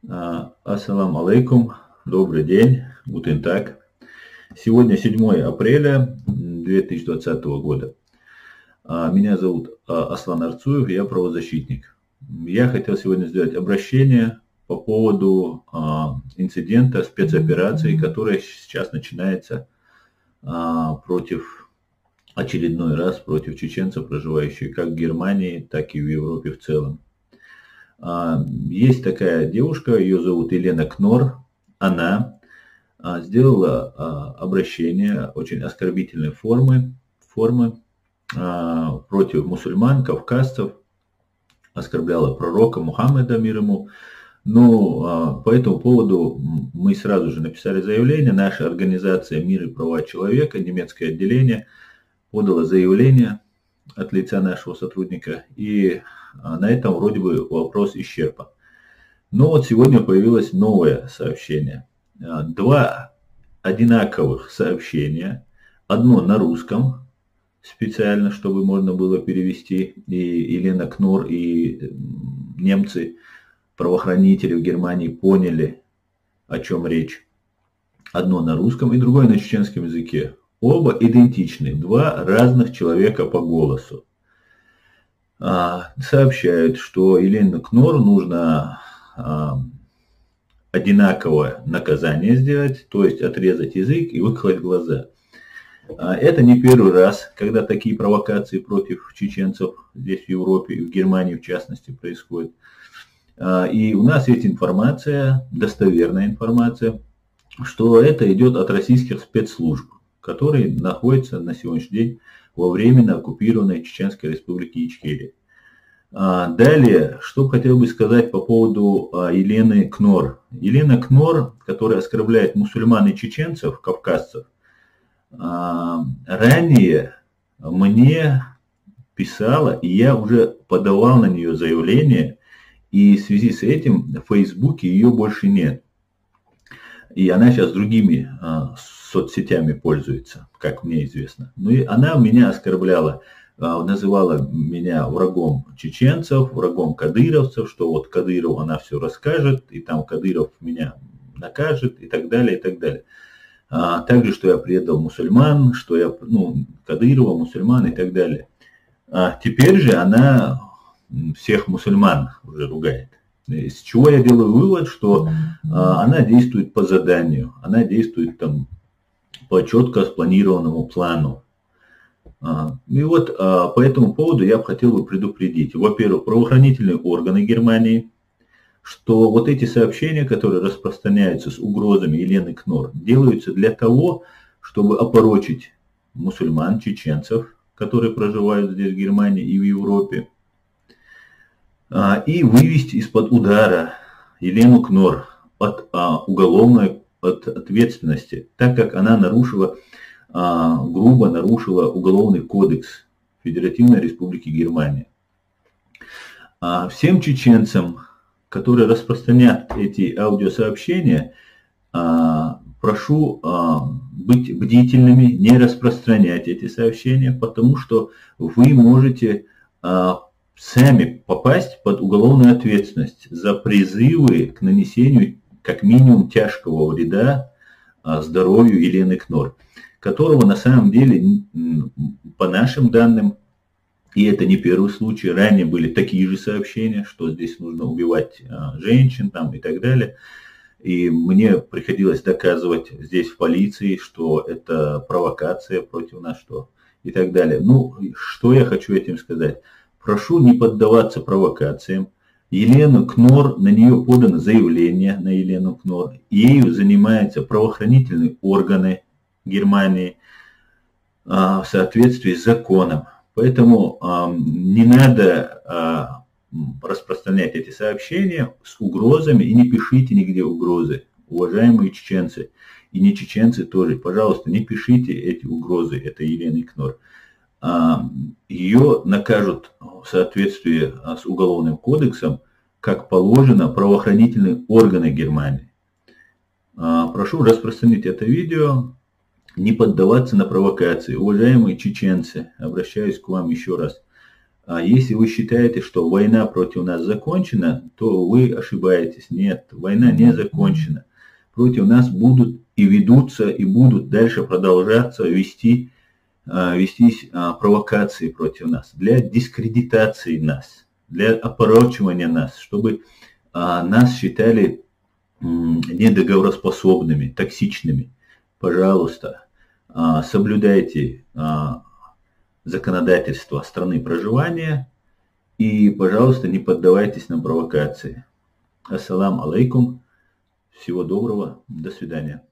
Ассаламу алейкум, добрый день, гутен так. Сегодня 7 апреля 2020 года. Меня зовут Аслан Арцуев, я правозащитник. Я хотел сегодня сделать обращение по поводу инцидента, спецоперации, которая сейчас начинается очередной раз против чеченцев, проживающих как в Германии, так и в Европе в целом. Есть такая девушка, ее зовут Елена Кнор. Она сделала обращение очень оскорбительной формы против мусульман, кавказцев, оскорбляла пророка Мухаммеда, мир ему. Но по этому поводу мы сразу же написали заявление. Наша организация «Мир и права человека», немецкое отделение, подала заявление от лица нашего сотрудника, и на этом вроде бы вопрос исчерпан. Но вот сегодня появилось новое сообщение. Два одинаковых сообщения. Одно на русском, специально, чтобы можно было перевести, и Елена Кнор, и немцы, правоохранители в Германии поняли, о чем речь. Одно на русском и другое на чеченском языке. Оба идентичны, два разных человека по голосу. Сообщают, что Елене Кнор нужно одинаковое наказание сделать, то есть отрезать язык и выколоть глаза. Это не первый раз, когда такие провокации против чеченцев здесь в Европе и в Германии в частности происходят. И у нас есть информация, достоверная информация, что это идет от российских спецслужб, которые находятся на сегодняшний день во временно оккупированной Чеченской республике Ичкерия. Далее, что хотел бы сказать по поводу Елены Кнор. Елена Кнор, которая оскорбляет мусульман и чеченцев, кавказцев, ранее мне писала, и я уже подавал на нее заявление, и в связи с этим в Фейсбуке ее больше нет. И она сейчас другими соцсетями пользуется, как мне известно. Ну и она меня оскорбляла, называла меня врагом чеченцев, врагом кадыровцев, что вот Кадыров она все расскажет, и там Кадыров меня накажет, и так далее, и так далее. Также, что я предал мусульман, что я, Кадырова, мусульман и так далее. Теперь же она всех мусульман уже ругает. Из чего я делаю вывод, что она действует по заданию, она действует там по четко спланированному плану. И вот по этому поводу я бы хотел предупредить, во-первых, правоохранительные органы Германии, что вот эти сообщения, которые распространяются с угрозами Елены Кнор, делаются для того, чтобы опорочить мусульман, чеченцев, которые проживают здесь в Германии и в Европе, и вывести из-под удара Елену Кнор от уголовной ответственности, так как она грубо нарушила Уголовный кодекс Федеративной Республики Германия. Всем чеченцам, которые распространят эти аудиосообщения, прошу быть бдительными, не распространять эти сообщения, потому что вы можете сами попасть под уголовную ответственность за призывы к нанесению как минимум тяжкого вреда здоровью Елены Кнор, которого на самом деле, по нашим данным, и это не первый случай, ранее были такие же сообщения, что здесь нужно убивать женщин там, и так далее. И мне приходилось доказывать здесь в полиции, что это провокация против нас, что и так далее. Ну, что я хочу этим сказать? Прошу не поддаваться провокациям. Елену Кнор, на нее подано заявление на Елену Кнор. Ею занимаются правоохранительные органы Германии в соответствии с законом. Поэтому не надо распространять эти сообщения с угрозами и не пишите нигде угрозы, уважаемые чеченцы. И не чеченцы тоже. Пожалуйста, не пишите эти угрозы этой Елены Кнор. Ее накажут в соответствии с Уголовным кодексом, как положено, правоохранительные органы Германии. Прошу распространить это видео, не поддаваться на провокации. Уважаемые чеченцы, обращаюсь к вам еще раз. Если вы считаете, что война против нас закончена, то вы ошибаетесь. Нет, война не закончена. Против нас будут и ведутся, и будут дальше продолжаться вестись провокации против нас, для дискредитации нас, для опорочивания нас, чтобы нас считали недоговороспособными, токсичными. Пожалуйста, соблюдайте законодательство страны проживания и, пожалуйста, не поддавайтесь на провокации. Ассаламу алейкум. Всего доброго. До свидания.